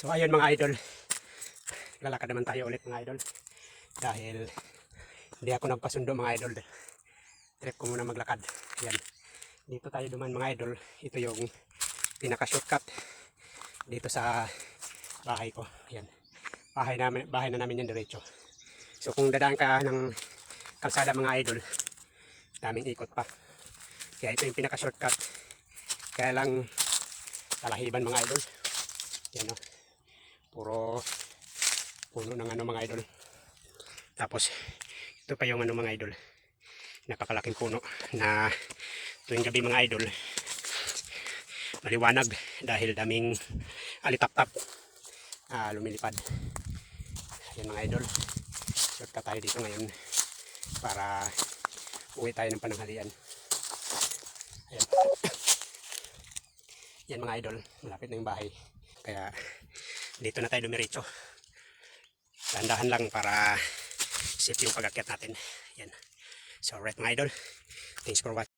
So ayun mga idol, lalakad naman tayo ulit mga idol. Dahil hindi ako nagpasundo mga idol. Trip ko muna maglakad. Yan. Dito tayo duman mga idol. Ito yung pinaka-shortcut dito sa bahay ko. Yan. Bahay na namin yan diretso. So kung dadaan ka ng kalsada mga idol, daming ikot pa. Kaya ito yung pinaka-shortcut. Kaya lang talahiban mga idol. Yan o. Puro puno ng ano mga idol. Tapos ito pa yung ano mga idol. Napakalaking puno na tuwing gabi mga idol maliwanag dahil daming alitap-tap lumilipad. Yan mga idol. Shortcut tayo dito ngayon para uwi tayo ng pananghalian. Ayan. Yan mga idol, malapit na yung bahay. Kaya dito na tayo dumiretso. Dahan-dahan lang para safe yung pag-akyat natin. Yan. So right mga idol, thanks for watching.